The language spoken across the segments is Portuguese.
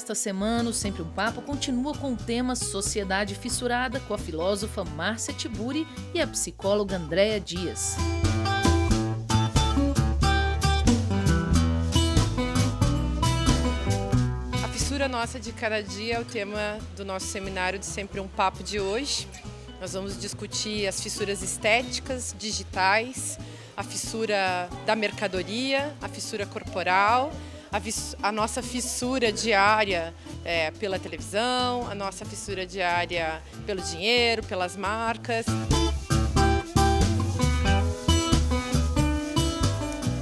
nesta semana, o Sempre um Papo continua com o tema Sociedade Fissurada, com a filósofa Márcia Tiburi e a psicóloga Andréa Dias. A fissura nossa de cada dia é o tema do nosso seminário de Sempre um Papo de hoje. Nós vamos discutir as fissuras estéticas, digitais, a fissura da mercadoria, a fissura corporal, a nossa fissura diária pela televisão, a nossa fissura diária pelo dinheiro, pelas marcas.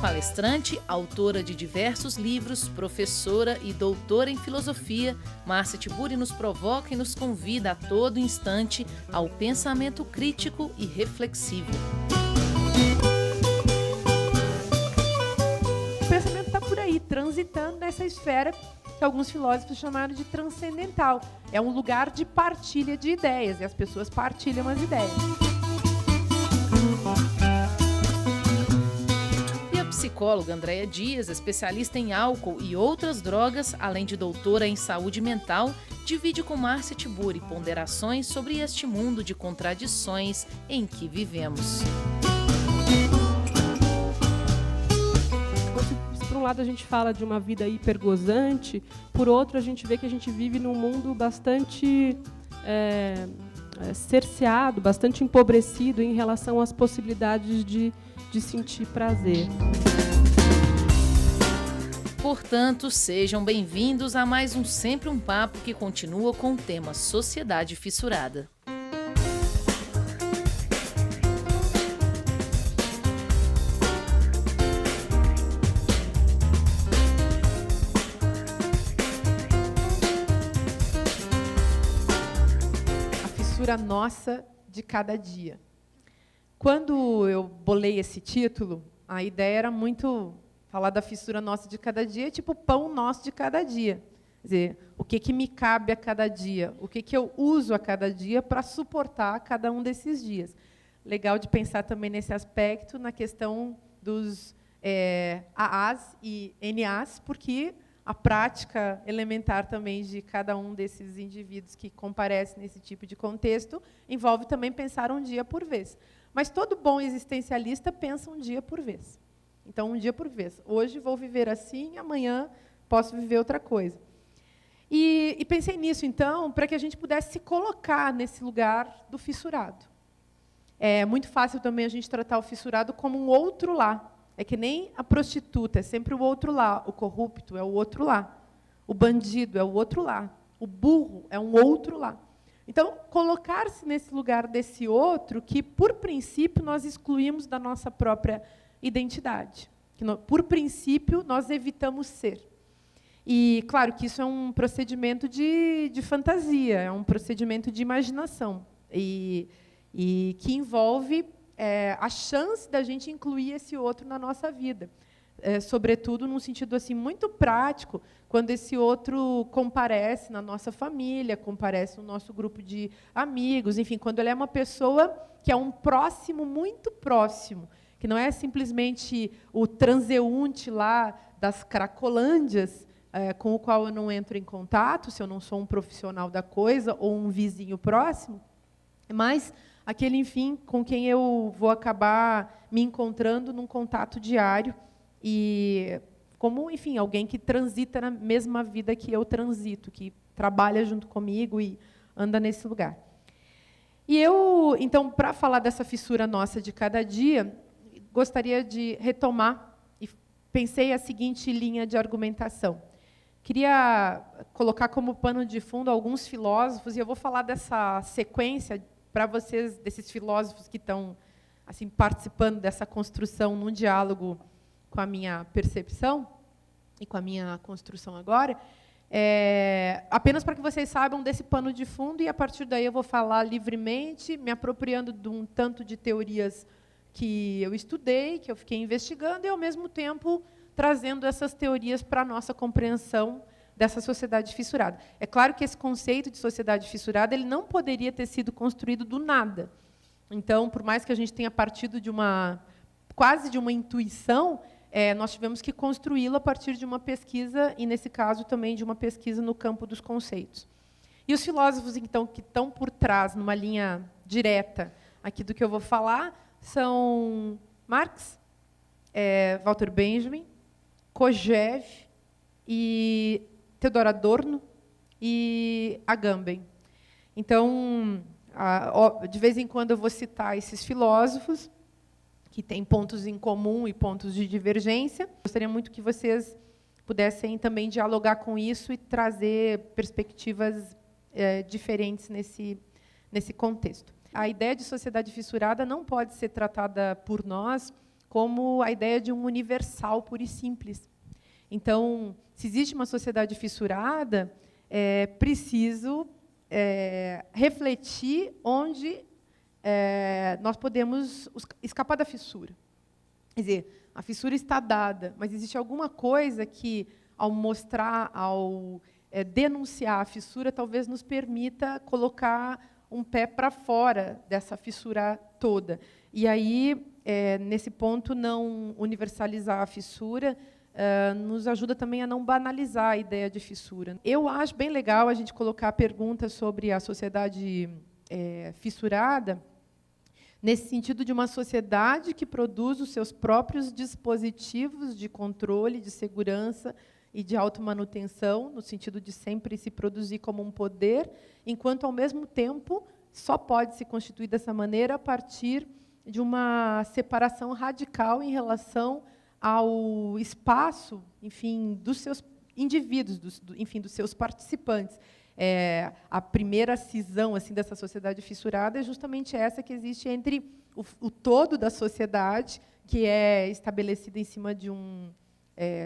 Palestrante, autora de diversos livros, professora e doutora em filosofia, Márcia Tiburi nos provoca e nos convida a todo instante ao pensamento crítico e reflexivo. O pensamento está por aí, transitando nessa esfera que alguns filósofos chamaram de transcendental. É um lugar de partilha de ideias, e as pessoas partilham as ideias. Psicóloga Andréa Dias, especialista em álcool e outras drogas, além de doutora em saúde mental, divide com Márcia Tiburi ponderações sobre este mundo de contradições em que vivemos. Se por um lado a gente fala de uma vida hipergozante, por outro a gente vê que a gente vive num mundo bastante cerceado, bastante empobrecido em relação às possibilidades de sentir prazer. Portanto, sejam bem-vindos a mais um Sempre um Papo que continua com o tema Sociedade Fissurada. A fissura nossa de cada dia. Quando eu bolei esse título, a ideia era muito falar da fissura nossa de cada dia, tipo o pão nosso de cada dia. Quer dizer, o que me cabe a cada dia, o que eu uso a cada dia para suportar cada um desses dias. Legal de pensar também nesse aspecto, na questão dos AAs e NAs, porque a prática elementar também de cada um desses indivíduos que comparecem nesse tipo de contexto envolve também pensar um dia por vez. Mas todo bom existencialista pensa um dia por vez. Então, um dia por vez. Hoje vou viver assim, amanhã posso viver outra coisa. E pensei nisso, então, para que a gente pudesse se colocar nesse lugar do fissurado. É muito fácil também a gente tratar o fissurado como um outro lá. É que nem a prostituta, é sempre o outro lá. O corrupto é o outro lá. O bandido é o outro lá. O burro é um outro lá. Então, colocar-se nesse lugar desse outro que, por princípio, nós excluímos da nossa própria identidade. Que, por princípio, nós evitamos ser. E, claro, que isso é um procedimento de fantasia, é um procedimento de imaginação, e que envolve a chance da gente incluir esse outro na nossa vida. Sobretudo num sentido assim muito prático, quando esse outro comparece na nossa família, comparece no nosso grupo de amigos, enfim, quando ele é uma pessoa que é um próximo, muito próximo, que não é simplesmente o transeunte lá das Cracolândias, com o qual eu não entro em contato, se eu não sou um profissional da coisa ou um vizinho próximo, mas aquele, enfim, com quem eu vou acabar me encontrando num contato diário, e como, enfim, alguém que transita na mesma vida que eu transito, que trabalha junto comigo e anda nesse lugar. E eu, então, para falar dessa fissura nossa de cada dia, gostaria de retomar, e pensei a seguinte linha de argumentação. Queria colocar como pano de fundo alguns filósofos, e eu vou falar dessa sequência para vocês, desses filósofos que estão assim, participando dessa construção num diálogo com a minha percepção e com a minha construção agora, apenas para que vocês saibam desse pano de fundo, e a partir daí eu vou falar livremente, me apropriando de um tanto de teorias que eu estudei, que eu fiquei investigando, e, ao mesmo tempo, trazendo essas teorias para a nossa compreensão dessa sociedade fissurada. É claro que esse conceito de sociedade fissurada ele não poderia ter sido construído do nada. Então, por mais que a gente tenha partido de quase de uma intuição, nós tivemos que construí-lo a partir de uma pesquisa, e, nesse caso, também de uma pesquisa no campo dos conceitos. E os filósofos, então, que estão por trás, numa linha direta aqui do que eu vou falar, são Marx, Walter Benjamin, Kojève, e Theodor Adorno e Agamben. Então, de vez em quando eu vou citar esses filósofos, que têm pontos em comum e pontos de divergência. Gostaria muito que vocês pudessem também dialogar com isso e trazer perspectivas diferentes nesse contexto. A ideia de sociedade fissurada não pode ser tratada por nós como a ideia de um universal puro e simples. Então, se existe uma sociedade fissurada, é preciso refletir onde nós podemos escapar da fissura. Quer dizer, a fissura está dada, mas existe alguma coisa que, ao mostrar, ao denunciar a fissura, talvez nos permita colocar um pé para fora dessa fissura toda. E aí, nesse ponto, não universalizar a fissura nos ajuda também a não banalizar a ideia de fissura. Eu acho bem legal a gente colocar perguntas sobre a sociedade fissurada, nesse sentido de uma sociedade que produz os seus próprios dispositivos de controle, de segurança e de automanutenção, no sentido de sempre se produzir como um poder, enquanto, ao mesmo tempo, só pode se constituir dessa maneira a partir de uma separação radical em relação ao espaço, enfim, dos seus indivíduos, dos seus participantes. A primeira cisão assim dessa sociedade fissurada é justamente essa que existe entre o todo da sociedade, que é estabelecida em cima de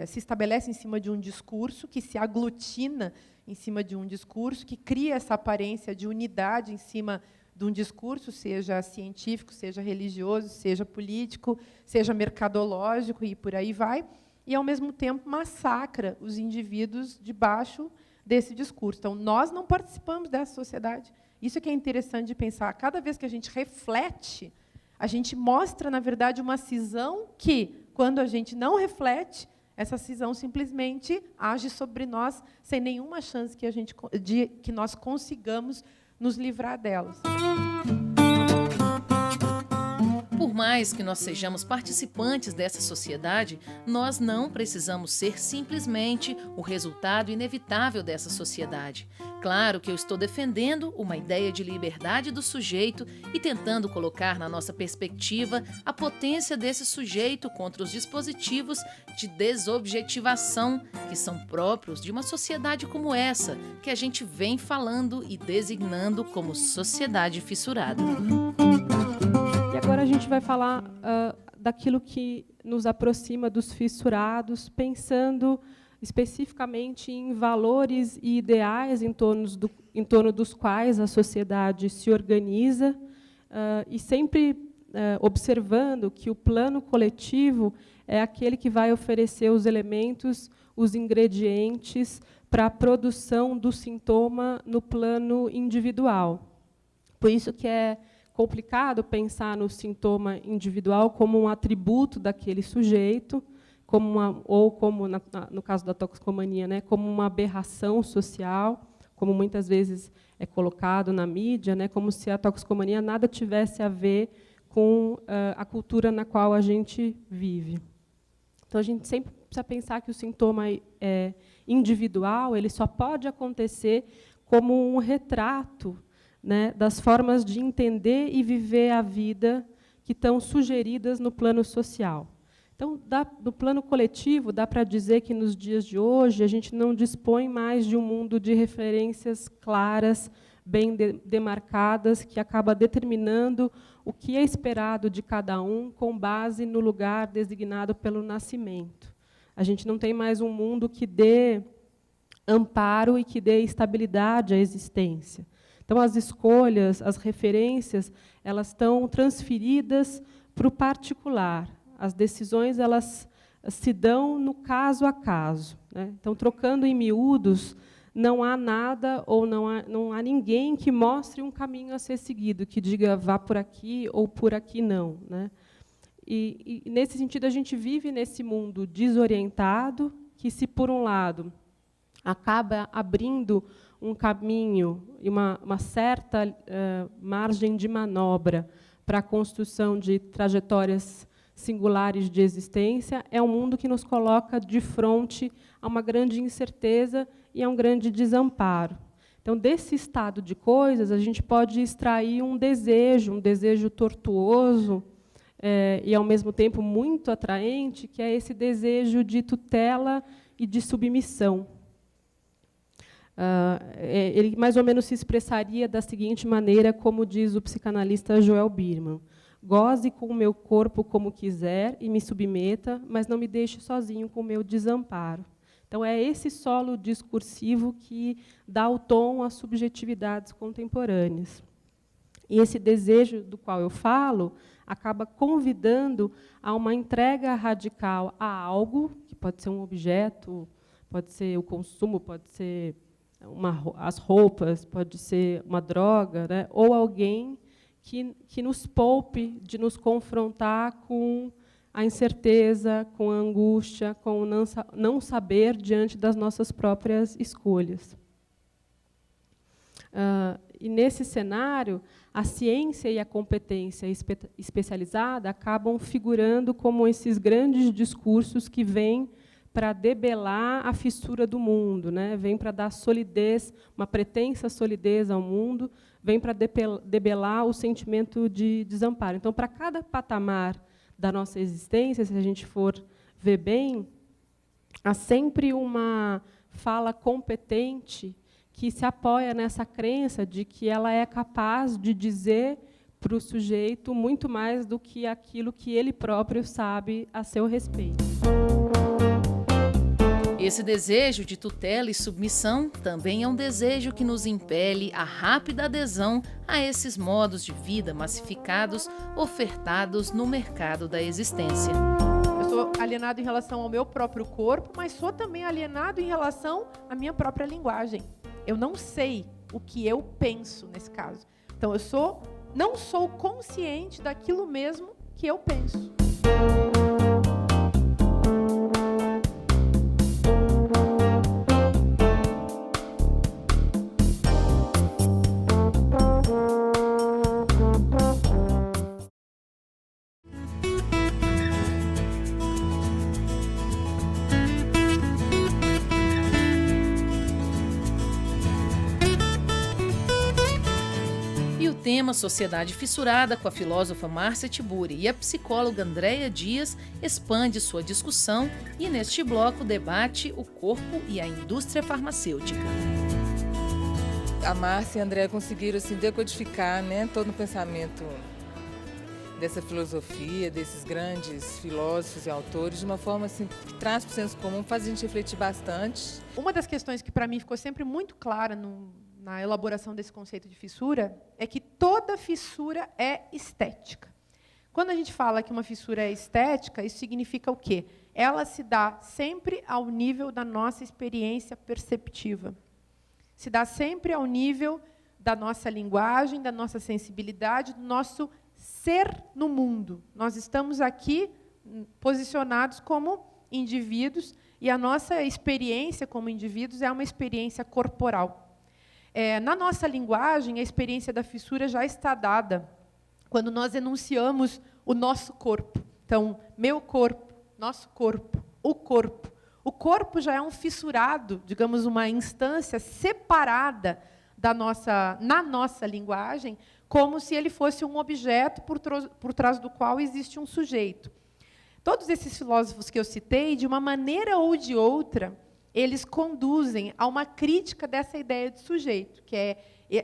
se estabelece em cima de um discurso, que se aglutina em cima de um discurso, que cria essa aparência de unidade em cima de um discurso, seja científico, seja religioso, seja político, seja mercadológico, e por aí vai, e, ao mesmo tempo, massacra os indivíduos debaixo desse discurso. Então, nós não participamos dessa sociedade. Isso é que é interessante de pensar. Cada vez que a gente reflete, a gente mostra, na verdade, uma cisão que, quando a gente não reflete, essa cisão simplesmente age sobre nós sem nenhuma chance que nós consigamos nos livrar delas. Por mais que nós sejamos participantes dessa sociedade, nós não precisamos ser simplesmente o resultado inevitável dessa sociedade. Claro que eu estou defendendo uma ideia de liberdade do sujeito e tentando colocar na nossa perspectiva a potência desse sujeito contra os dispositivos de desobjetivação que são próprios de uma sociedade como essa, que a gente vem falando e designando como sociedade fissurada. E agora a gente vai falar daquilo que nos aproxima dos fissurados, pensando especificamente em valores e ideais em torno dos quais a sociedade se organiza, e sempre observando que o plano coletivo é aquele que vai oferecer os elementos, os ingredientes para a produção do sintoma no plano individual. Por isso que é complicado pensar no sintoma individual como um atributo daquele sujeito, como no caso da toxicomania, né, como uma aberração social, como muitas vezes é colocado na mídia, né, como se a toxicomania nada tivesse a ver com a cultura na qual a gente vive. Então, a gente sempre precisa pensar que o sintoma individual ele só pode acontecer como um retrato, né, das formas de entender e viver a vida que estão sugeridas no plano social. Então, no plano coletivo, dá para dizer que, nos dias de hoje, a gente não dispõe mais de um mundo de referências claras, bem demarcadas, que acaba determinando o que é esperado de cada um com base no lugar designado pelo nascimento. A gente não tem mais um mundo que dê amparo e que dê estabilidade à existência. Então, as escolhas, as referências, elas estão transferidas para o particular. As decisões elas se dão no caso a caso, né? Então, trocando em miúdos, não há nada ou não há ninguém que mostre um caminho a ser seguido, que diga vá por aqui ou por aqui não, né? E, nesse sentido, a gente vive nesse mundo desorientado, que, se, por um lado, acaba abrindo um caminho e uma certa margem de manobra para a construção de trajetórias singulares de existência, é um mundo que nos coloca de frente a uma grande incerteza e a um grande desamparo. Então, desse estado de coisas, a gente pode extrair um desejo tortuoso e, ao mesmo tempo, muito atraente, que é esse desejo de tutela e de submissão. Ele mais ou menos se expressaria da seguinte maneira, como diz o psicanalista Joel Biermann: goze com o meu corpo como quiser e me submeta, mas não me deixe sozinho com o meu desamparo. Então, é esse solo discursivo que dá o tom às subjetividades contemporâneas. E esse desejo do qual eu falo acaba convidando a uma entrega radical a algo, que pode ser um objeto, pode ser o consumo, pode ser as roupas, pode ser uma droga, né? Ou alguém que nos poupe de nos confrontar com a incerteza, com a angústia, com o não saber diante das nossas próprias escolhas. E, nesse cenário, a ciência e a competência especializada acabam figurando como esses grandes discursos que vêm para debelar a fissura do mundo, né? Vem para dar solidez, uma pretensa solidez ao mundo, vem para debelar o sentimento de desamparo. Então, para cada patamar da nossa existência, se a gente for ver bem, há sempre uma fala competente que se apoia nessa crença de que ela é capaz de dizer para o sujeito muito mais do que aquilo que ele próprio sabe a seu respeito. Esse desejo de tutela e submissão também é um desejo que nos impele à rápida adesão a esses modos de vida massificados ofertados no mercado da existência. Eu sou alienado em relação ao meu próprio corpo, mas sou também alienado em relação à minha própria linguagem. Eu não sei o que eu penso nesse caso. Então, não sou consciente daquilo mesmo que eu penso. Tema Sociedade Fissurada, com a filósofa Márcia Tiburi, e a psicóloga Andréia Dias expande sua discussão e, neste bloco, debate o corpo e a indústria farmacêutica. A Márcia e a Andréia conseguiram assim, decodificar, né, todo o pensamento dessa filosofia, desses grandes filósofos e autores, de uma forma assim, que traz para o senso comum, faz a gente refletir bastante. Uma das questões que, para mim, ficou sempre muito clara na elaboração desse conceito de fissura, é que toda fissura é estética. Quando a gente fala que uma fissura é estética, isso significa o quê? Ela se dá sempre ao nível da nossa experiência perceptiva. Se dá sempre ao nível da nossa linguagem, da nossa sensibilidade, do nosso ser no mundo. Nós estamos aqui posicionados como indivíduos, e a nossa experiência como indivíduos é uma experiência corporal. Na nossa linguagem, a experiência da fissura já está dada quando nós enunciamos o nosso corpo. Então, meu corpo, nosso corpo, o corpo. O corpo já é um fissurado, digamos, uma instância separada na nossa linguagem, como se ele fosse um objeto por trás do qual existe um sujeito. Todos esses filósofos que eu citei, de uma maneira ou de outra, eles conduzem a uma crítica dessa ideia de sujeito, que é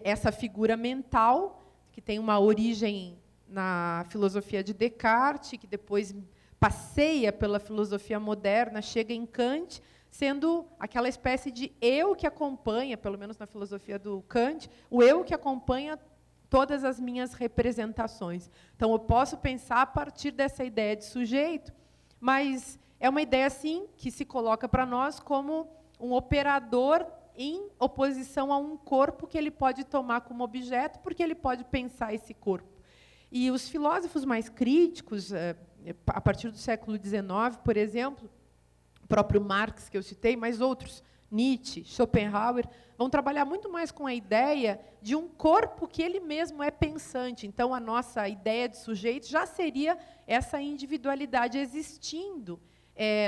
essa figura mental, que tem uma origem na filosofia de Descartes, que depois passeia pela filosofia moderna, chega em Kant, sendo aquela espécie de eu que acompanha, pelo menos na filosofia do Kant, o eu que acompanha todas as minhas representações. Então, eu posso pensar a partir dessa ideia de sujeito, mas é uma ideia, sim, que se coloca para nós como um operador em oposição a um corpo que ele pode tomar como objeto, porque ele pode pensar esse corpo. E os filósofos mais críticos, a partir do século XIX, por exemplo, o próprio Marx, que eu citei, mas outros, Nietzsche, Schopenhauer, vão trabalhar muito mais com a ideia de um corpo que ele mesmo é pensante. Então, a nossa ideia de sujeito já seria essa individualidade existindo,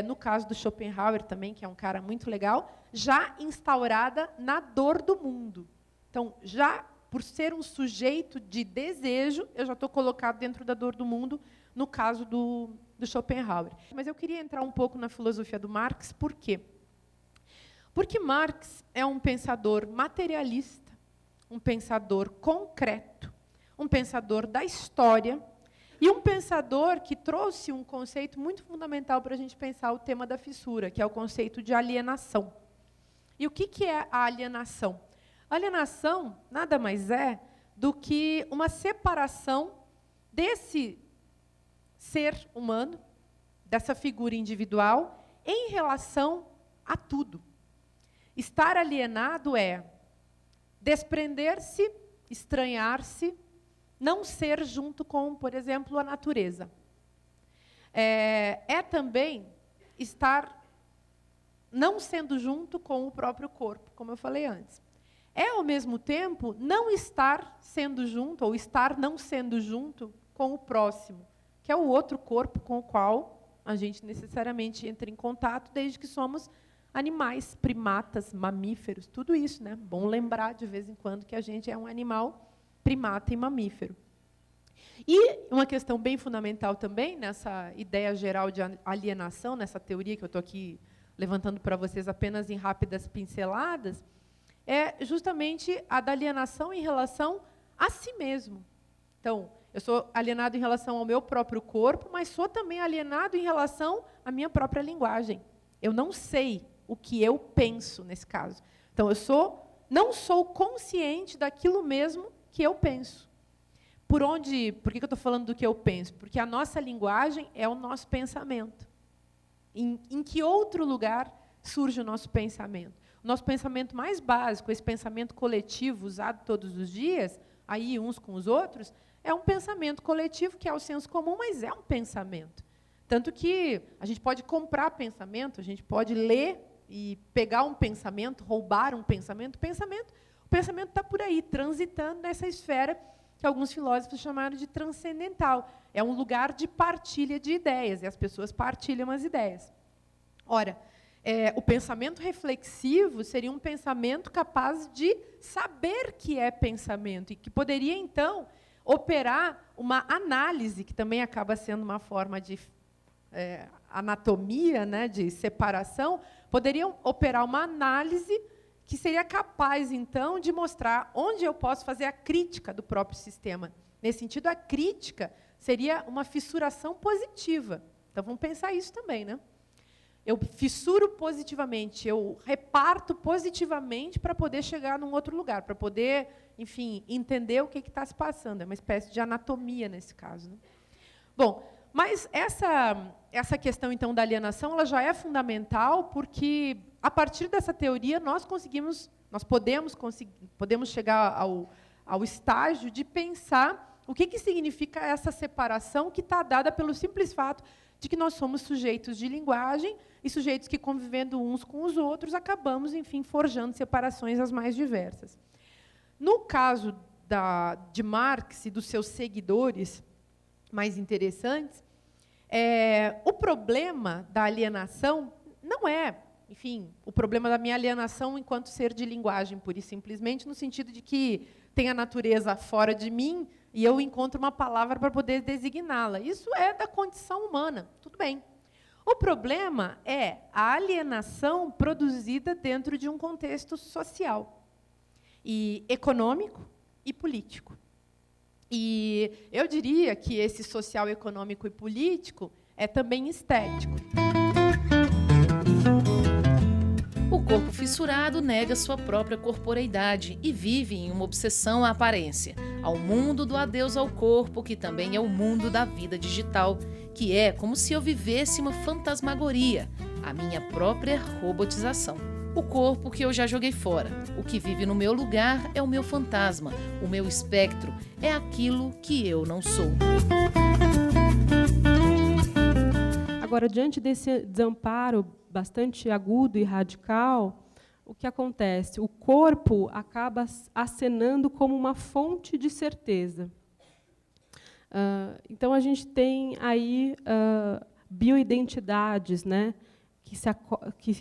no caso do Schopenhauer também, que é um cara muito legal, já instaurada na dor do mundo. Então, já por ser um sujeito de desejo, eu já estou colocado dentro da dor do mundo, no caso do Schopenhauer. Mas eu queria entrar um pouco na filosofia do Marx, por quê? Porque Marx é um pensador materialista, um pensador concreto, um pensador da história e um pensador que trouxe um conceito muito fundamental para a gente pensar o tema da fissura, que é o conceito de alienação. E o que é a alienação? A alienação nada mais é do que uma separação desse ser humano, dessa figura individual, em relação a tudo. Estar alienado é desprender-se, estranhar-se, não ser junto com, por exemplo, a natureza. É também estar não sendo junto com o próprio corpo, como eu falei antes. É, ao mesmo tempo, não estar sendo junto, ou estar não sendo junto com o próximo, que é o outro corpo com o qual a gente necessariamente entra em contato, desde que somos animais, primatas, mamíferos, tudo isso, né? Bom lembrar, de vez em quando, que a gente é um animal primata e mamífero. E uma questão bem fundamental também, nessa ideia geral de alienação, nessa teoria que eu estou aqui levantando para vocês apenas em rápidas pinceladas, é justamente a da alienação em relação a si mesmo. Então, eu sou alienado em relação ao meu próprio corpo, mas sou também alienado em relação à minha própria linguagem. Eu não sei o que eu penso, nesse caso. Então, não sou consciente daquilo mesmo que eu penso. Por que eu estou falando do que eu penso? Porque a nossa linguagem é o nosso pensamento. Em que outro lugar surge o nosso pensamento? O nosso pensamento mais básico, esse pensamento coletivo usado todos os dias, aí uns com os outros, é um pensamento coletivo que é o senso comum, mas é um pensamento. Tanto que a gente pode comprar pensamento, a gente pode ler e pegar um pensamento, roubar um pensamento. O pensamento está por aí, transitando nessa esfera que alguns filósofos chamaram de transcendental. É um lugar de partilha de ideias, e as pessoas partilham as ideias. Ora, o pensamento reflexivo seria um pensamento capaz de saber que é pensamento, e que poderia, então, operar uma análise, que também acaba sendo uma forma de anatomia, né, de separação, poderiam operar uma análise que seria capaz, então, de mostrar onde eu posso fazer a crítica do próprio sistema. Nesse sentido, a crítica seria uma fissuração positiva. Então, vamos pensar isso também, né? Eu fissuro positivamente, eu reparto positivamente para poder chegar num outro lugar, para poder, enfim, entender o que está se passando. É uma espécie de anatomia, nesse caso, né? Bom, mas essa questão, então, da alienação, ela já é fundamental, porque, a partir dessa teoria, nós podemos chegar ao estágio de pensar o que significa essa separação que está dada pelo simples fato de que nós somos sujeitos de linguagem e sujeitos que, convivendo uns com os outros, acabamos, enfim, forjando separações as mais diversas. No caso de Marx e dos seus seguidores mais interessantes, o problema da alienação não é, enfim, o problema da minha alienação enquanto ser de linguagem, pura e simplesmente, no sentido de que tem a natureza fora de mim e eu encontro uma palavra para poder designá-la. Isso é da condição humana, tudo bem. O problema é a alienação produzida dentro de um contexto social, e econômico e político. E eu diria que esse social, econômico e político é também estético. O corpo fissurado nega sua própria corporeidade e vive em uma obsessão à aparência, ao mundo do adeus ao corpo, que também é o mundo da vida digital, que é como se eu vivesse uma fantasmagoria, a minha própria robotização. O corpo que eu já joguei fora, o que vive no meu lugar é o meu fantasma, o meu espectro é aquilo que eu não sou. Agora, diante desse desamparo bastante agudo e radical, o que acontece? O corpo acaba acenando como uma fonte de certeza. Então, a gente tem aí bioidentidades, né, que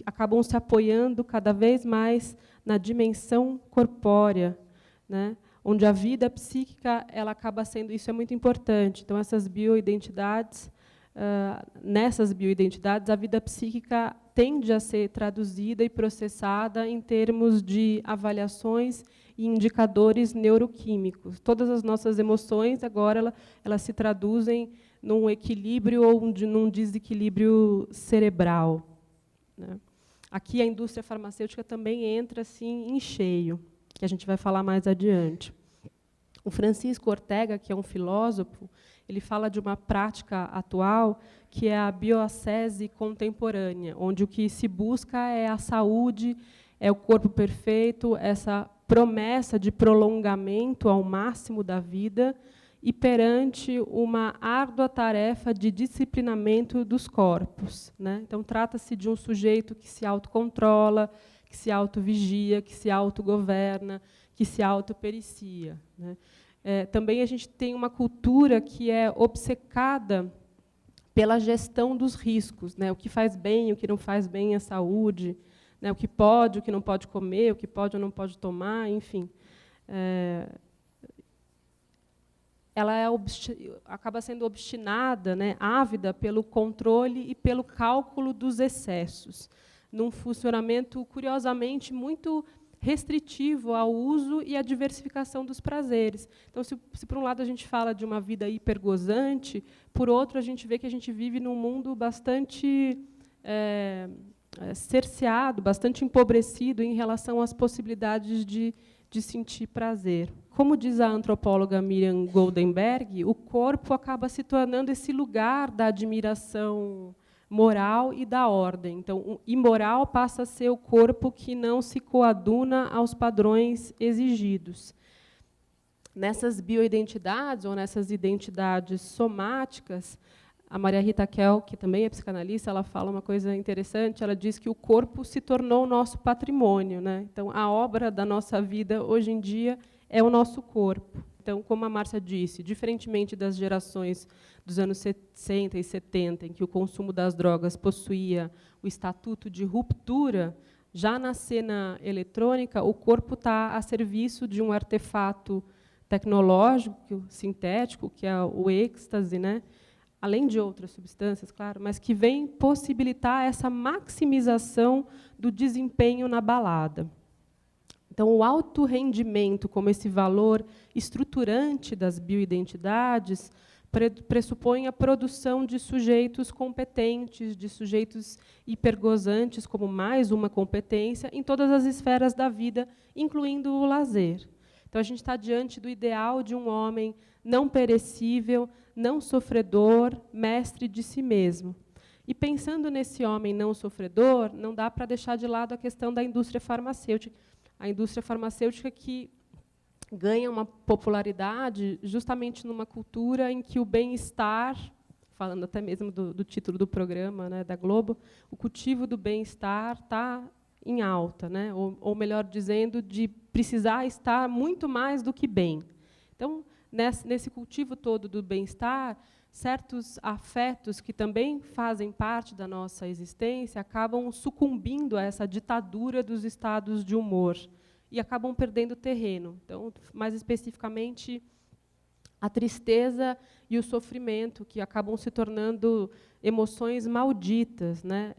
acabam se apoiando cada vez mais na dimensão corpórea, né, onde a vida psíquica ela acaba sendo, isso é muito importante. Então, essas bioidentidades, nessas bioidentidades, a vida psíquica tende a ser traduzida e processada em termos de avaliações e indicadores neuroquímicos. Todas as nossas emoções, agora, elas se traduzem num equilíbrio ou num desequilíbrio cerebral, né? Aqui a indústria farmacêutica também entra assim, em cheio, que a gente vai falar mais adiante. O Francisco Ortega, que é um filósofo, ele fala de uma prática atual que é a bioascese contemporânea, onde o que se busca é a saúde, é o corpo perfeito, essa promessa de prolongamento ao máximo da vida e perante uma árdua tarefa de disciplinamento dos corpos, né? Então, trata-se de um sujeito que se autocontrola, que se autovigia, que se autogoverna, que se autopericia, né? Também a gente tem uma cultura que é obcecada pela gestão dos riscos, né? O que faz bem, o que não faz bem à saúde, né? O que pode, o que não pode comer, o que pode ou não pode tomar, enfim. Ela acaba sendo obstinada, né, ávida pelo controle e pelo cálculo dos excessos, num funcionamento, curiosamente, muito restritivo ao uso e à diversificação dos prazeres. Então, se por um lado a gente fala de uma vida hipergozante, por outro a gente vê que a gente vive num mundo bastante cerceado, bastante empobrecido em relação às possibilidades de sentir prazer. Como diz a antropóloga Miriam Goldenberg, o corpo acaba se tornando esse lugar da admiração moral e da ordem. Então, o imoral passa a ser o corpo que não se coaduna aos padrões exigidos. Nessas bioidentidades, ou nessas identidades somáticas, a Maria Rita Kell, que também é psicanalista, ela fala uma coisa interessante, ela diz que o corpo se tornou o nosso patrimônio, né? Então, a obra da nossa vida, hoje em dia, é o nosso corpo. Então, como a Márcia disse, diferentemente das gerações dos anos 60 e 70, em que o consumo das drogas possuía o estatuto de ruptura, já na cena eletrônica, o corpo está a serviço de um artefato tecnológico, sintético, que é o êxtase, né? Além de outras substâncias, claro, mas que vem possibilitar essa maximização do desempenho na balada. Então, o alto rendimento, como esse valor estruturante das bioidentidades, pressupõe a produção de sujeitos competentes, de sujeitos hipergozantes, como mais uma competência, em todas as esferas da vida, incluindo o lazer. Então, a gente está diante do ideal de um homem não perecível, não sofredor, mestre de si mesmo. E, pensando nesse homem não sofredor, não dá para deixar de lado a questão da indústria farmacêutica. A indústria farmacêutica que ganha uma popularidade justamente numa cultura em que o bem-estar, falando até mesmo do título do programa, né, da Globo, o cultivo do bem-estar está em alta, né? Ou melhor dizendo, de precisar estar muito mais do que bem. Então, nesse cultivo todo do bem-estar, certos afetos que também fazem parte da nossa existência acabam sucumbindo a essa ditadura dos estados de humor e acabam perdendo terreno. Então, mais especificamente, a tristeza e o sofrimento, que acabam se tornando emoções malditas, né?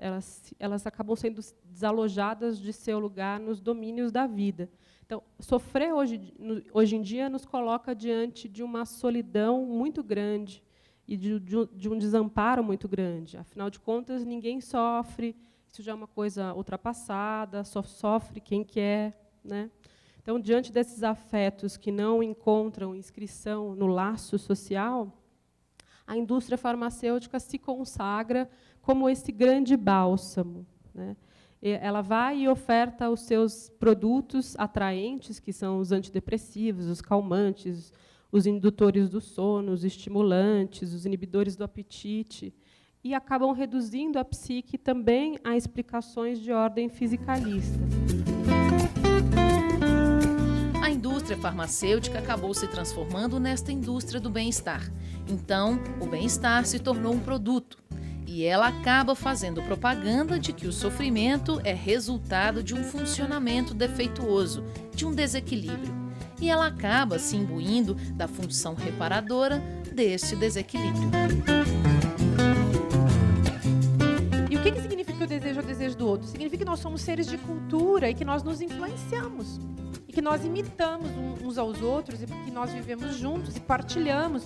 Elas acabam sendo desalojadas de seu lugar nos domínios da vida. Então, sofrer hoje em dia nos coloca diante de uma solidão muito grande e de um desamparo muito grande. Afinal de contas, ninguém sofre, isso já é uma coisa ultrapassada, só sofre quem quer, né? Então, diante desses afetos que não encontram inscrição no laço social, a indústria farmacêutica se consagra como esse grande bálsamo, né? Ela vai e oferta os seus produtos atraentes, que são os antidepressivos, os calmantes, os indutores do sono, os estimulantes, os inibidores do apetite, e acabam reduzindo a psique também a explicações de ordem fisicalista. A indústria farmacêutica acabou se transformando nesta indústria do bem-estar. Então, o bem-estar se tornou um produto. E ela acaba fazendo propaganda de que o sofrimento é resultado de um funcionamento defeituoso, de um desequilíbrio. E ela acaba se imbuindo da função reparadora deste desequilíbrio. E o que significa o desejo do outro? Significa que nós somos seres de cultura e que nós nos influenciamos. E que nós imitamos uns aos outros e que nós vivemos juntos e partilhamos.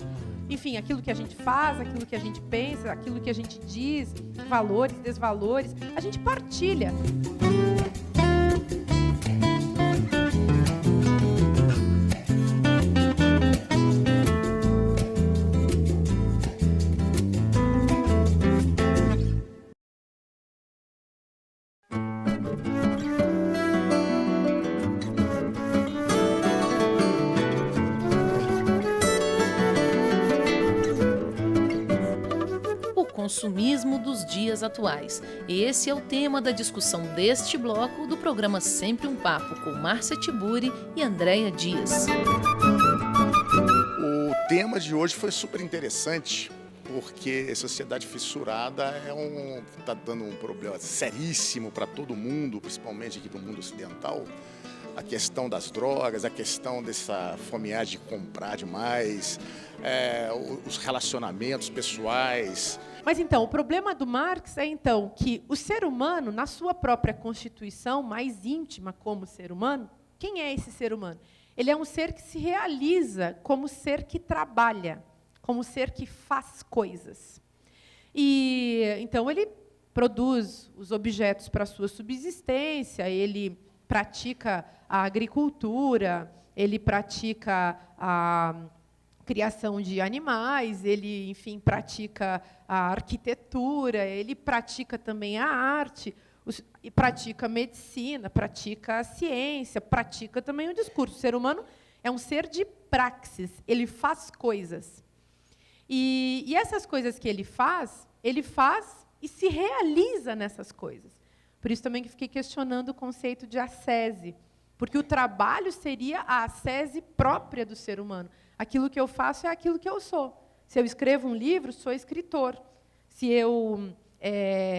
Enfim, aquilo que a gente faz, aquilo que a gente pensa, aquilo que a gente diz, valores, desvalores, a gente partilha. Consumismo dos dias atuais. Esse é o tema da discussão deste bloco do programa Sempre um Papo, com Márcia Tiburi e Andréia Dias. O tema de hoje foi super interessante, porque sociedade fissurada está dando um problema seríssimo para todo mundo, principalmente aqui do mundo ocidental. A questão das drogas, a questão dessa fomeagem de comprar demais, os relacionamentos pessoais. Mas então, o problema do Marx é então que o ser humano, na sua própria constituição mais íntima como ser humano, quem é esse ser humano? Ele é um ser que se realiza como ser que trabalha, como ser que faz coisas. E então ele produz os objetos para a sua subsistência, ele pratica a agricultura, ele pratica a criação de animais, ele, enfim, pratica a arquitetura, ele pratica também a arte, e pratica a medicina, pratica a ciência, pratica também o discurso. O ser humano é um ser de praxis, ele faz coisas. E essas coisas que ele faz e se realiza nessas coisas. Por isso também que fiquei questionando o conceito de ascese, porque o trabalho seria a ascese própria do ser humano. Aquilo que eu faço é aquilo que eu sou. Se eu escrevo um livro, sou escritor. Se eu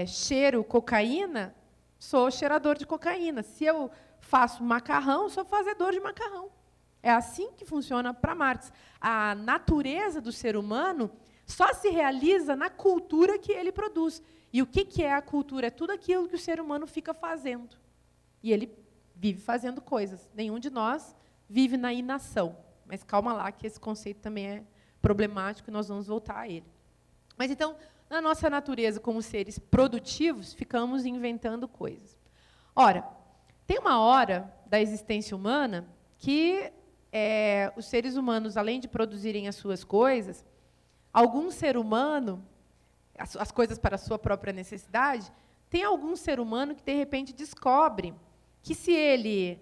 cheiro cocaína, sou cheirador de cocaína. Se eu faço macarrão, sou fazedor de macarrão. É assim que funciona para Marx. A natureza do ser humano só se realiza na cultura que ele produz. E o que é a cultura? É tudo aquilo que o ser humano fica fazendo. E ele vive fazendo coisas. Nenhum de nós vive na inação. Mas calma lá, que esse conceito também é problemático e nós vamos voltar a ele. Mas, então, na nossa natureza, como seres produtivos, ficamos inventando coisas. Ora, tem uma hora da existência humana que os seres humanos, além de produzirem as suas coisas, algum ser humano, as coisas para a sua própria necessidade, tem algum ser humano que, de repente, descobre que, se ele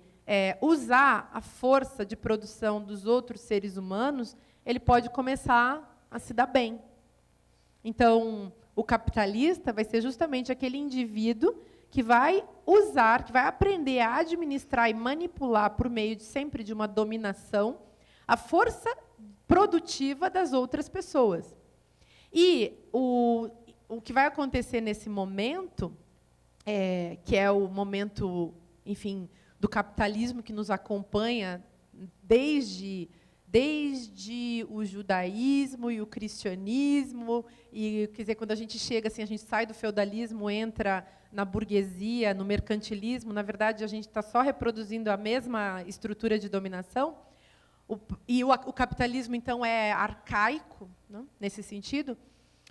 usar a força de produção dos outros seres humanos, ele pode começar a se dar bem. Então, o capitalista vai ser justamente aquele indivíduo que vai usar, que vai aprender a administrar e manipular, por meio sempre de uma dominação, a força produtiva das outras pessoas. E o que vai acontecer nesse momento, que é o momento, enfim, do capitalismo que nos acompanha desde o judaísmo e o cristianismo, e, quer dizer, quando a gente chega, assim, a gente sai do feudalismo, entra na burguesia, no mercantilismo, na verdade, a gente está só reproduzindo a mesma estrutura de dominação, o capitalismo, então, é arcaico, né, nesse sentido.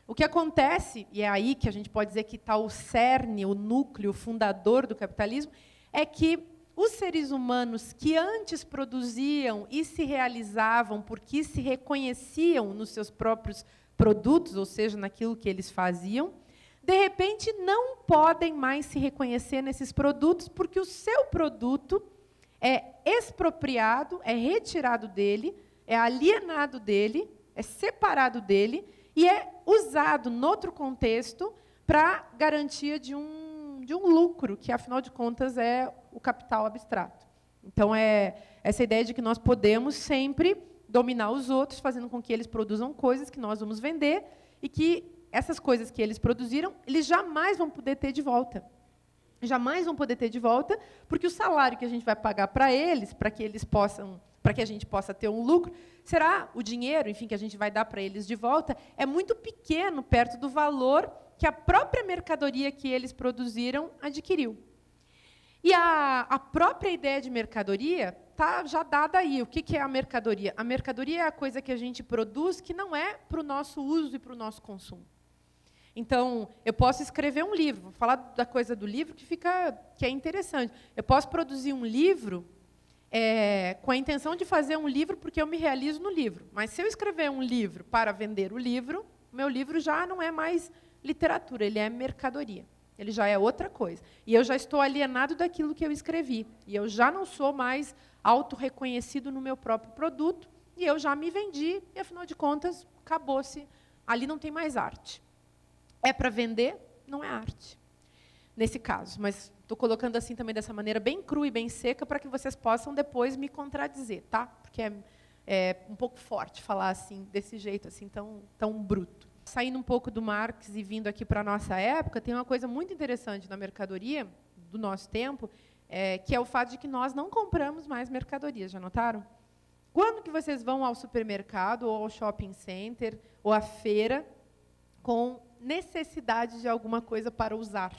O que acontece, e é aí que a gente pode dizer que está o cerne, o núcleo, o fundador do capitalismo, é que os seres humanos que antes produziam e se realizavam porque se reconheciam nos seus próprios produtos, ou seja, naquilo que eles faziam, de repente não podem mais se reconhecer nesses produtos porque o seu produto é expropriado, é retirado dele, é alienado dele, é separado dele, e é usado, noutro contexto, para garantia de um lucro, que, afinal de contas, é o capital abstrato. Então, é essa ideia de que nós podemos sempre dominar os outros, fazendo com que eles produzam coisas que nós vamos vender, e que essas coisas que eles produziram, eles jamais vão poder ter de volta. Jamais vão poder ter de volta, porque o salário que a gente vai pagar para eles, para que a gente possa ter um lucro, será o dinheiro, enfim, que a gente vai dar para eles de volta, é muito pequeno perto do valor que a própria mercadoria que eles produziram adquiriu. E a própria ideia de mercadoria está já dada aí. O que é a mercadoria? A mercadoria é a coisa que a gente produz que não é para o nosso uso e para o nosso consumo. Então, eu posso escrever um livro, vou falar da coisa do livro que é interessante. Eu posso produzir um livro com a intenção de fazer um livro porque eu me realizo no livro. Mas se eu escrever um livro para vender o livro, meu livro já não é mais literatura, ele é mercadoria. Ele já é outra coisa. E eu já estou alienado daquilo que eu escrevi. E eu já não sou mais autorreconhecido no meu próprio produto, e eu já me vendi, e, afinal de contas, acabou-se. Ali não tem mais arte. É para vender, não é arte. Nesse caso. Mas estou colocando assim também dessa maneira bem crua e bem seca para que vocês possam depois me contradizer, tá? Porque é um pouco forte falar assim, desse jeito assim tão bruto. Saindo um pouco do Marx e vindo aqui para a nossa época, tem uma coisa muito interessante na mercadoria do nosso tempo, que é o fato de que nós não compramos mais mercadorias. Já notaram? Quando que vocês vão ao supermercado, ou ao shopping center, ou à feira, com necessidade de alguma coisa para usar?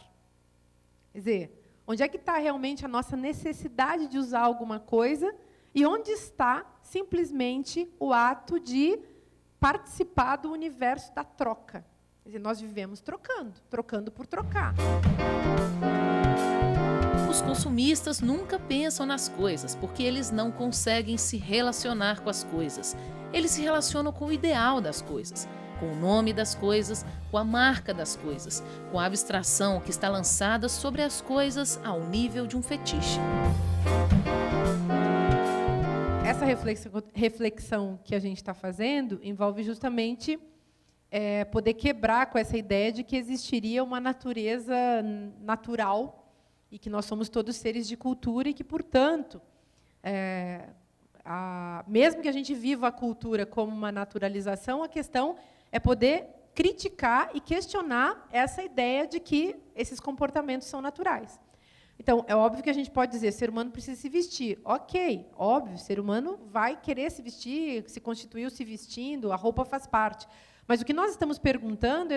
Quer dizer, onde é que está realmente a nossa necessidade de usar alguma coisa e onde está simplesmente o ato de participar do universo da troca? Quer dizer, nós vivemos trocando por trocar. Os consumistas nunca pensam nas coisas, porque eles não conseguem se relacionar com as coisas. Eles se relacionam com o ideal das coisas, com o nome das coisas, com a marca das coisas, com a abstração que está lançada sobre as coisas ao nível de um fetiche. Essa reflexão que a gente está fazendo envolve justamente poder quebrar com essa ideia de que existiria uma natureza natural e que nós somos todos seres de cultura e que, portanto, mesmo que a gente viva a cultura como uma naturalização, a questão é poder criticar e questionar essa ideia de que esses comportamentos são naturais. Então, é óbvio que a gente pode dizer, ser humano precisa se vestir. Ok, óbvio, o ser humano vai querer se vestir, se constituiu se vestindo, a roupa faz parte. Mas o que nós estamos perguntando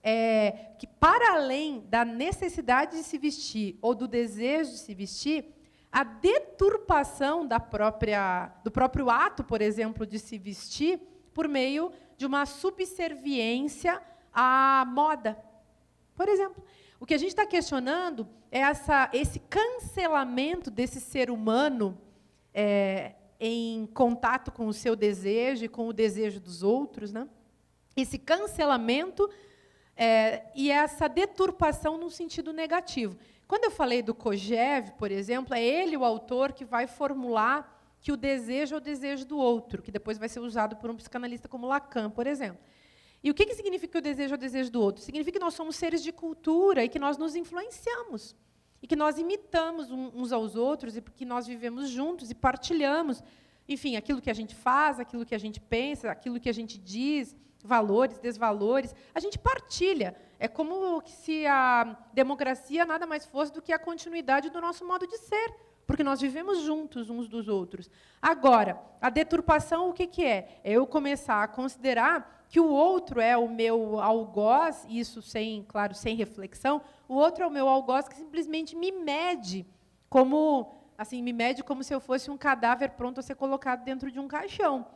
é que, para além da necessidade de se vestir ou do desejo de se vestir, a deturpação do próprio ato, por exemplo, de se vestir, por meio de uma subserviência à moda. Por exemplo, o que a gente está questionando é esse cancelamento desse ser humano em contato com o seu desejo e com o desejo dos outros, né? Esse cancelamento e essa deturpação num sentido negativo. Quando eu falei do Kojève, por exemplo, é ele o autor que vai formular que o desejo é o desejo do outro, que depois vai ser usado por um psicanalista como Lacan, por exemplo. E o que significa que o desejo é o desejo do outro? Significa que nós somos seres de cultura e que nós nos influenciamos, e que nós imitamos uns aos outros, e que nós vivemos juntos e partilhamos, enfim, aquilo que a gente faz, aquilo que a gente pensa, aquilo que a gente diz, valores, desvalores, a gente partilha. É como se a democracia nada mais fosse do que a continuidade do nosso modo de ser, porque nós vivemos juntos uns dos outros. Agora, a deturpação, o que é? É eu começar a considerar que o outro é o meu algoz, isso claro, sem reflexão, o outro é o meu algoz que simplesmente me mede como se eu fosse um cadáver pronto a ser colocado dentro de um caixão,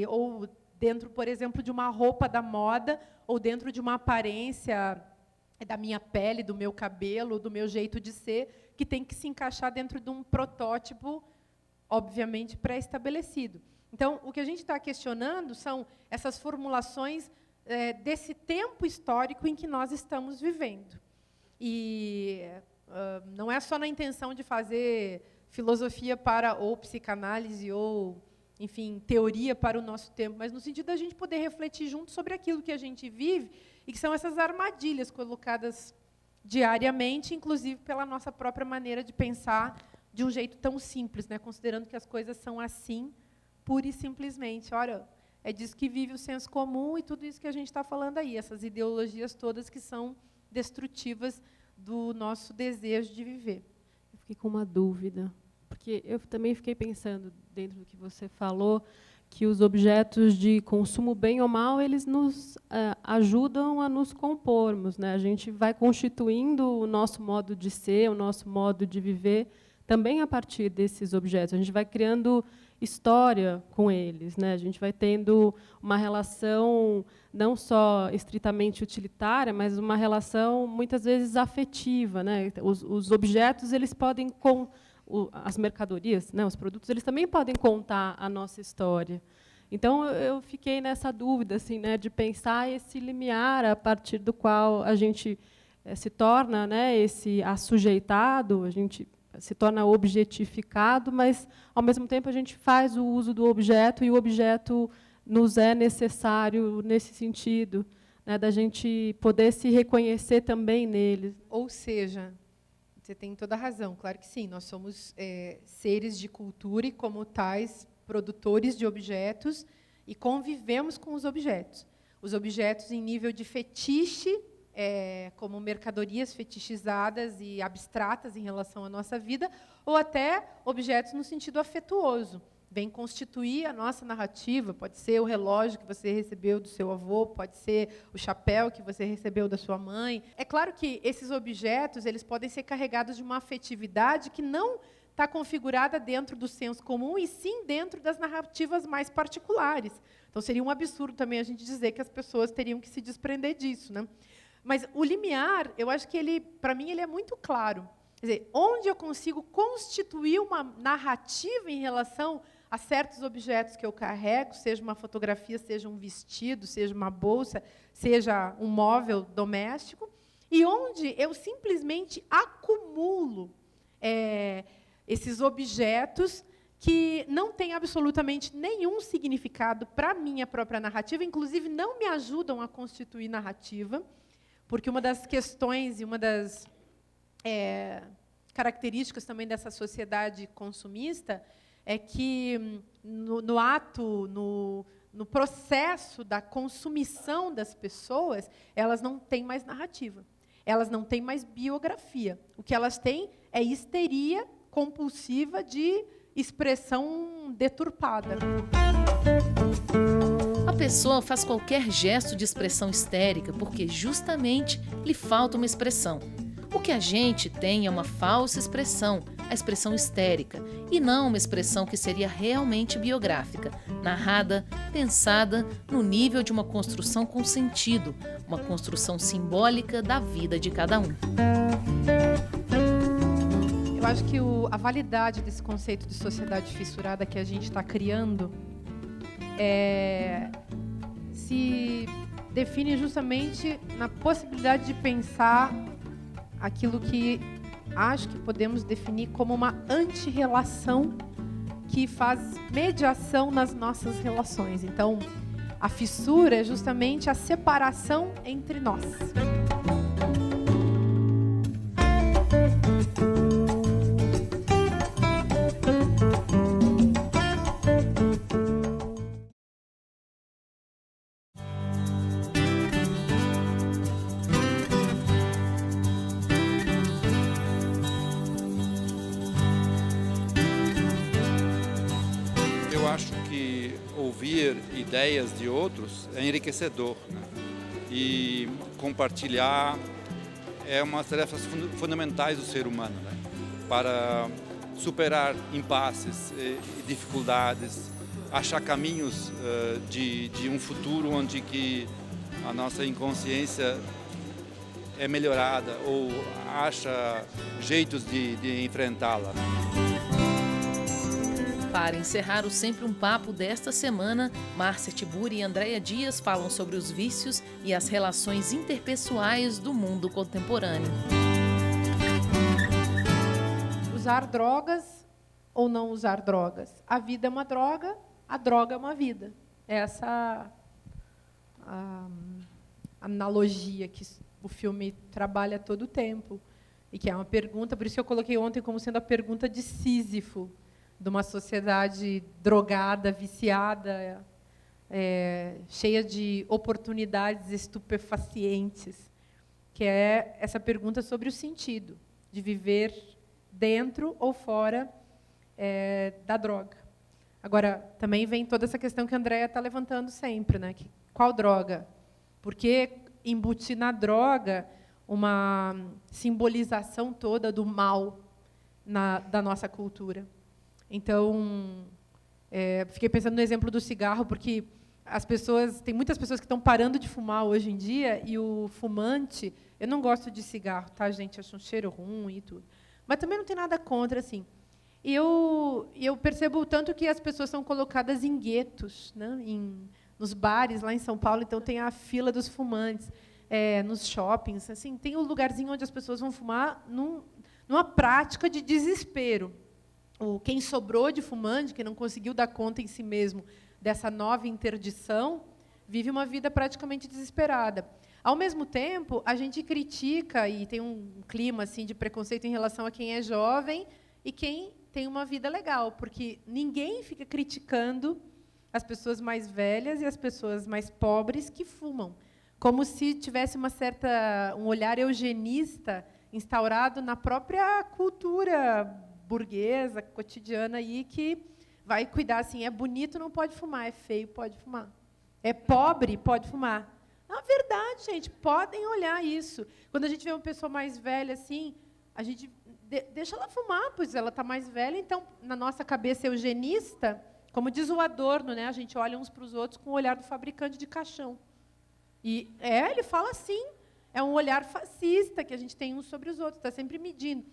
ou dentro, por exemplo, de uma roupa da moda, ou dentro de uma aparência da minha pele, do meu cabelo, do meu jeito de ser, que tem que se encaixar dentro de um protótipo, obviamente, pré-estabelecido. Então, o que a gente está questionando são essas formulações desse tempo histórico em que nós estamos vivendo. E não é só na intenção de fazer filosofia para ou psicanálise ou enfim, teoria para o nosso tempo, mas no sentido da gente poder refletir junto sobre aquilo que a gente vive e que são essas armadilhas colocadas diariamente, inclusive pela nossa própria maneira de pensar de um jeito tão simples, né? Considerando que as coisas são assim, pura e simplesmente. Olha, é disso que vive o senso comum e tudo isso que a gente está falando aí, essas ideologias todas que são destrutivas do nosso desejo de viver. Eu fiquei com uma dúvida, porque eu também fiquei pensando, dentro do que você falou, que os objetos de consumo, bem ou mal, eles nos ajudam a nos compormos, né? A gente vai constituindo o nosso modo de ser, o nosso modo de viver, também a partir desses objetos. A gente vai criando história com eles, né? A gente vai tendo uma relação não só estritamente utilitária, mas uma relação, muitas vezes, afetiva, né? Os objetos, eles podem... as mercadorias, né, os produtos, eles também podem contar a nossa história. Então, eu fiquei nessa dúvida, assim, né, de pensar esse limiar a partir do qual a gente se torna, né, esse assujeitado, a gente se torna objetificado, mas, ao mesmo tempo, a gente faz o uso do objeto e o objeto nos é necessário nesse sentido, né, da gente poder se reconhecer também nele. Ou seja, você tem toda a razão, claro que sim. Nós somos seres de cultura e, como tais, produtores de objetos e convivemos com os objetos. Os objetos em nível de fetiche, como mercadorias fetichizadas e abstratas em relação à nossa vida, ou até objetos no sentido afetuoso. Vem constituir a nossa narrativa, pode ser o relógio que você recebeu do seu avô, pode ser o chapéu que você recebeu da sua mãe. É claro que esses objetos eles podem ser carregados de uma afetividade que não está configurada dentro do senso comum, e sim dentro das narrativas mais particulares. Então, seria um absurdo também a gente dizer que as pessoas teriam que se desprender disso, né? Mas o limiar, eu acho que, para mim, ele é muito claro. Quer dizer, onde eu consigo constituir uma narrativa em relação a certos objetos que eu carrego, seja uma fotografia, seja um vestido, seja uma bolsa, seja um móvel doméstico, e onde eu simplesmente acumulo esses objetos que não têm absolutamente nenhum significado para a minha própria narrativa, inclusive não me ajudam a constituir narrativa, porque uma das questões e uma das características também dessa sociedade consumista é que, no processo da consumição das pessoas, elas não têm mais narrativa, elas não têm mais biografia. O que elas têm é histeria compulsiva de expressão deturpada. A pessoa faz qualquer gesto de expressão histérica porque justamente lhe falta uma expressão. O que a gente tem é uma falsa expressão, a expressão histérica, e não uma expressão que seria realmente biográfica, narrada, pensada no nível de uma construção com sentido, uma construção simbólica da vida de cada um. Eu acho que a validade desse conceito de sociedade fissurada que a gente está criando se define justamente na possibilidade de pensar aquilo que acho que podemos definir como uma anti-relação que faz mediação nas nossas relações. Então, a fissura é justamente a separação entre nós. Eu acho que ouvir ideias de outros é enriquecedor, né? E compartilhar é uma das tarefas fundamentais do ser humano, né? Para superar impasses e dificuldades, achar caminhos de um futuro onde que a nossa inconsciência é melhorada ou acha jeitos de enfrentá-la. Para encerrar o Sempre um Papo desta semana, Márcia Tiburi e Andréia Dias falam sobre os vícios e as relações interpessoais do mundo contemporâneo. Usar drogas ou não usar drogas? A vida é uma droga a droga é uma vida. Essa a analogia que o filme trabalha todo o tempo. E que é uma pergunta, por isso que eu coloquei ontem como sendo a pergunta de Sísifo, de uma sociedade drogada, viciada, cheia de oportunidades estupefacientes, que é essa pergunta sobre o sentido de viver dentro ou fora da droga. Agora, também vem toda essa questão que a Andréa está levantando sempre, né? Qual droga? Por que embutir na droga uma simbolização toda do mal da nossa cultura? Então, fiquei pensando no exemplo do cigarro, porque tem muitas pessoas que estão parando de fumar hoje em dia, e o fumante, eu não gosto de cigarro, tá, gente? Acho um cheiro ruim e tudo. Mas também não tem nada contra, assim. E eu percebo tanto que as pessoas são colocadas em guetos, né? Nos bares, lá em São Paulo, então tem a fila dos fumantes. Nos shoppings, assim, tem um lugarzinho onde as pessoas vão fumar numa prática de desespero. Quem sobrou de fumante, que não conseguiu dar conta em si mesmo dessa nova interdição, vive uma vida praticamente desesperada. Ao mesmo tempo, a gente critica e tem um clima assim de preconceito em relação a quem é jovem e quem tem uma vida legal, porque ninguém fica criticando as pessoas mais velhas e as pessoas mais pobres que fumam, como se tivesse um olhar eugenista instaurado na própria cultura burguesa, cotidiana, aí, que vai cuidar assim, é bonito, não pode fumar, é feio, pode fumar. É pobre, pode fumar. Na verdade, gente, podem olhar isso. Quando a gente vê uma pessoa mais velha, assim, a gente deixa ela fumar, pois ela está mais velha, então, na nossa cabeça eugenista, como diz o Adorno, né, a gente olha uns para os outros com o olhar do fabricante de caixão. E ele fala assim, é um olhar fascista que a gente tem uns sobre os outros, está sempre medindo.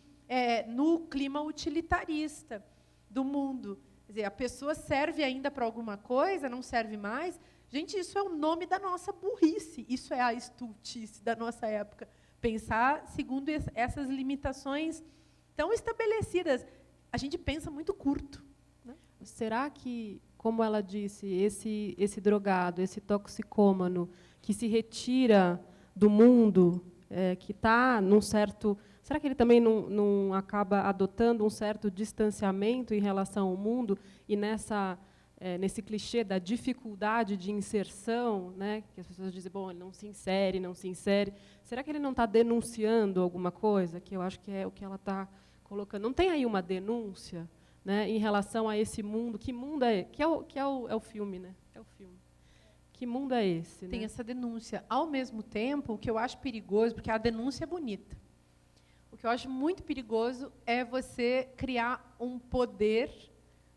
No clima utilitarista do mundo. Quer dizer, a pessoa serve ainda para alguma coisa, não serve mais. Gente, isso é o nome da nossa burrice, isso é a estultice da nossa época. Pensar segundo essas limitações tão estabelecidas. A gente pensa muito curto. Né? Será que, como ela disse, esse drogado, esse toxicômano, que se retira do mundo, que está num certo... Será que ele também não acaba adotando um certo distanciamento em relação ao mundo e nesse clichê da dificuldade de inserção, né, que as pessoas dizem, bom, ele não se insere. Será que ele não está denunciando alguma coisa? Que eu acho que é o que ela está colocando. Não tem aí uma denúncia, né, em relação a esse mundo? Que mundo é? Que é o filme, né? É o filme. Que mundo é esse? Tem né? essa denúncia. Ao mesmo tempo, o que eu acho perigoso, porque a denúncia é bonita. O que eu acho muito perigoso é você criar um poder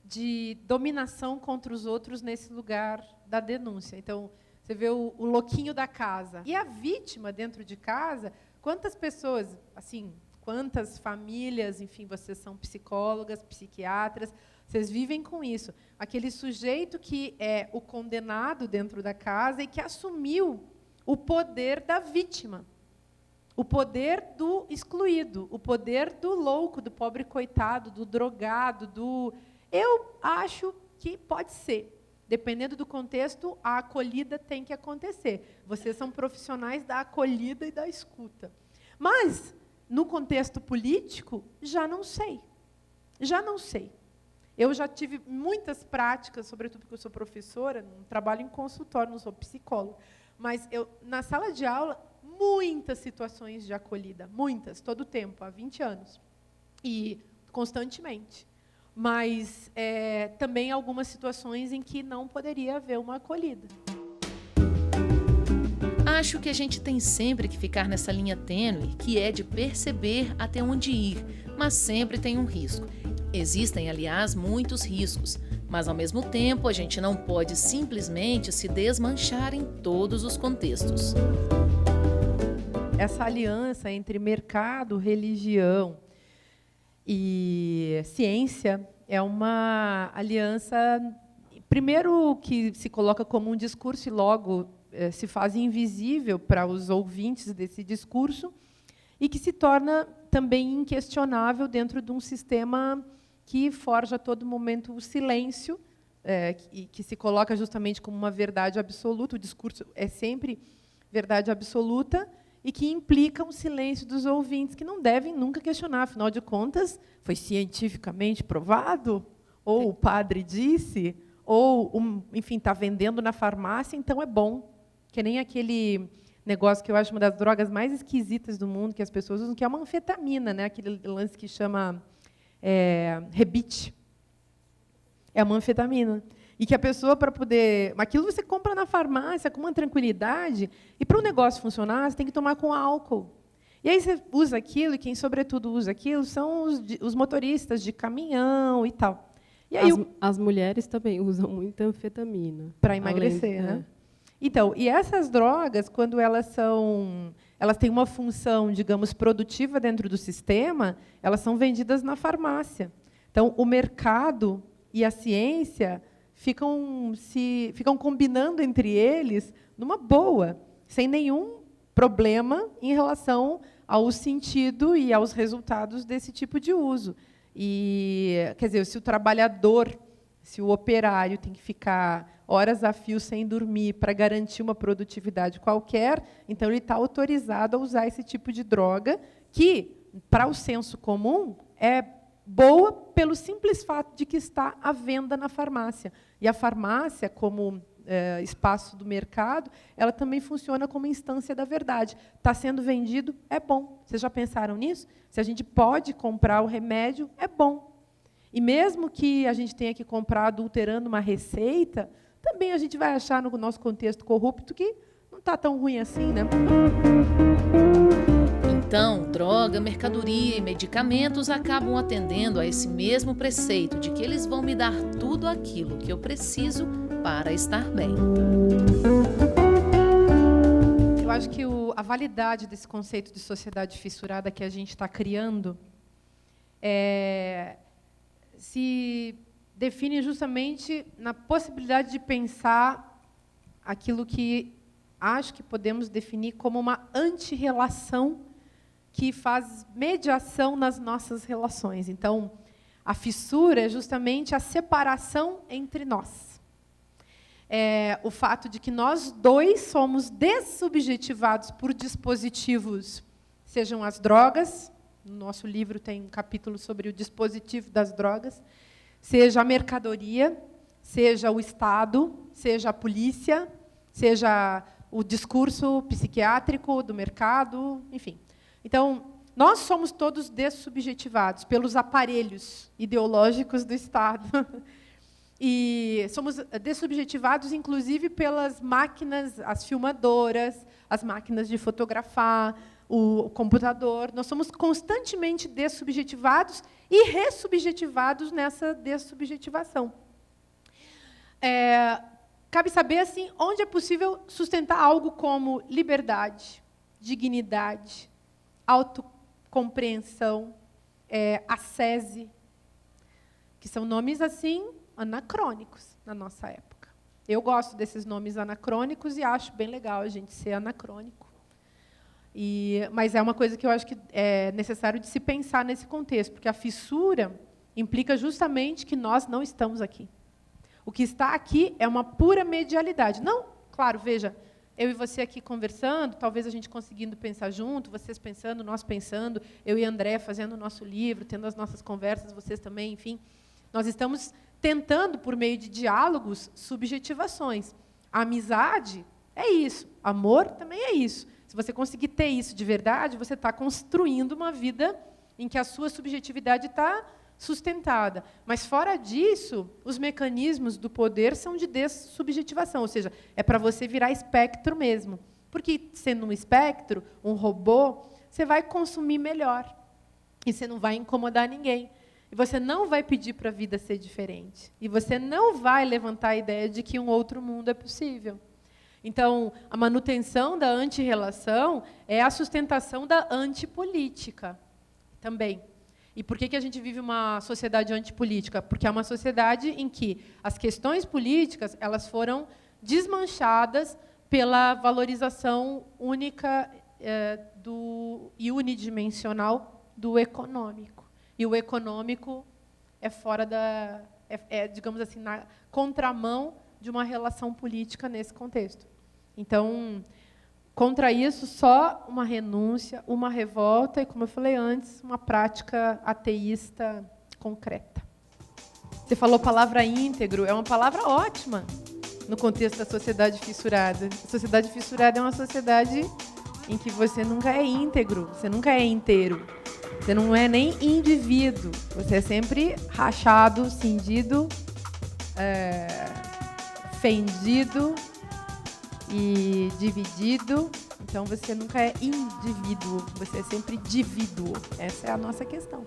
de dominação contra os outros nesse lugar da denúncia. Então, você vê o louquinho da casa. E a vítima dentro de casa, quantas pessoas, assim, quantas famílias, enfim, vocês são psicólogas, psiquiatras, vocês vivem com isso. Aquele sujeito que é o condenado dentro da casa e que assumiu o poder da vítima. O poder do excluído, o poder do louco, do pobre coitado, do drogado, Eu acho que pode ser. Dependendo do contexto, a acolhida tem que acontecer. Vocês são profissionais da acolhida e da escuta. Mas, no contexto político, já não sei. Já não sei. Eu já tive muitas práticas, sobretudo porque eu sou professora, não trabalho em consultório, não sou psicóloga, mas na sala de aula, muitas situações de acolhida, muitas, todo o tempo, há 20 anos, e constantemente. Mas também algumas situações em que não poderia haver uma acolhida. Acho que a gente tem sempre que ficar nessa linha tênue, que é de perceber até onde ir, mas sempre tem um risco. Existem, aliás, muitos riscos, mas, ao mesmo tempo, a gente não pode simplesmente se desmanchar em todos os contextos. Essa aliança entre mercado, religião e ciência é uma aliança, primeiro, que se coloca como um discurso e logo se faz invisível para os ouvintes desse discurso e que se torna também inquestionável dentro de um sistema que forja a todo momento o silêncio que se coloca justamente como uma verdade absoluta, o discurso é sempre verdade absoluta, e que implica um silêncio dos ouvintes, que não devem nunca questionar. Afinal de contas, foi cientificamente provado? Ou o padre disse? Ou, enfim, está vendendo na farmácia, então é bom. Que nem aquele negócio que eu acho uma das drogas mais esquisitas do mundo, que as pessoas usam, que é uma anfetamina, né? Aquele lance que chama rebite. É uma anfetamina. E que a pessoa, para poder... Aquilo você compra na farmácia com uma tranquilidade, e para o negócio funcionar, você tem que tomar com álcool. E aí você usa aquilo, e quem, sobretudo, usa aquilo são os motoristas de caminhão e tal. E aí, as mulheres também usam muita anfetamina. Para emagrecer, né? Então, e essas drogas, quando elas têm uma função, digamos, produtiva dentro do sistema, elas são vendidas na farmácia. Então, o mercado e a ciência ficam combinando entre eles numa boa, sem nenhum problema em relação ao sentido e aos resultados desse tipo de uso. E, quer dizer, se o trabalhador, se o operário tem que ficar horas a fio sem dormir para garantir uma produtividade qualquer, então ele está autorizado a usar esse tipo de droga, que, para o senso comum, é boa pelo simples fato de que está à venda na farmácia. E a farmácia, como espaço do mercado, ela também funciona como instância da verdade. Está sendo vendido, é bom. Vocês já pensaram nisso? Se a gente pode comprar o remédio, é bom. E mesmo que a gente tenha que comprar adulterando uma receita, também a gente vai achar, no nosso contexto corrupto, que não está tão ruim assim, né? Então, droga, mercadoria e medicamentos acabam atendendo a esse mesmo preceito de que eles vão me dar tudo aquilo que eu preciso para estar bem. Eu acho que a validade desse conceito de sociedade fissurada que a gente está criando se define justamente na possibilidade de pensar aquilo que acho que podemos definir como uma antirrelação que faz mediação nas nossas relações. Então, a fissura é justamente a separação entre nós. O fato de que nós dois somos dessubjetivados por dispositivos, sejam as drogas, no nosso livro tem um capítulo sobre o dispositivo das drogas, seja a mercadoria, seja o Estado, seja a polícia, seja o discurso psiquiátrico do mercado, enfim. Então, nós somos todos dessubjetivados pelos aparelhos ideológicos do Estado. E somos dessubjetivados, inclusive, pelas máquinas, as filmadoras, as máquinas de fotografar, o computador. Nós somos constantemente dessubjetivados e ressubjetivados nessa dessubjetivação. Cabe saber assim, onde é possível sustentar algo como liberdade, dignidade, autocompreensão, ascese, que são nomes assim anacrônicos na nossa época. Eu gosto desses nomes anacrônicos e acho bem legal a gente ser anacrônico. Mas é uma coisa que eu acho que é necessário de se pensar nesse contexto, porque a fissura implica justamente que nós não estamos aqui. O que está aqui é uma pura medialidade. Não, claro, veja, eu e você aqui conversando, talvez a gente conseguindo pensar junto, vocês pensando, nós pensando, eu e André fazendo o nosso livro, tendo as nossas conversas, vocês também, enfim. Nós estamos tentando, por meio de diálogos, subjetivações. A amizade é isso, amor também é isso. Se você conseguir ter isso de verdade, você está construindo uma vida em que a sua subjetividade está sustentada. Mas, fora disso, os mecanismos do poder são de dessubjetivação, ou seja, é para você virar espectro mesmo. Porque, sendo um espectro, um robô, você vai consumir melhor. E você não vai incomodar ninguém. E você não vai pedir para a vida ser diferente. E você não vai levantar a ideia de que um outro mundo é possível. Então, a manutenção da antirrelação é a sustentação da antipolítica também. E por que a gente vive uma sociedade antipolítica? Porque é uma sociedade em que as questões políticas elas foram desmanchadas pela valorização única e unidimensional do econômico. E o econômico é fora digamos assim, na contramão de uma relação política nesse contexto. Então, contra isso, só uma renúncia, uma revolta e, como eu falei antes, uma prática ateísta concreta. Você falou palavra íntegro, é uma palavra ótima no contexto da sociedade fissurada. A sociedade fissurada é uma sociedade em que você nunca é íntegro, você nunca é inteiro. Você não é nem indivíduo, você é sempre rachado, cindido, fendido e dividido. Então, você nunca é indivíduo, você é sempre divíduo. Essa é a nossa questão.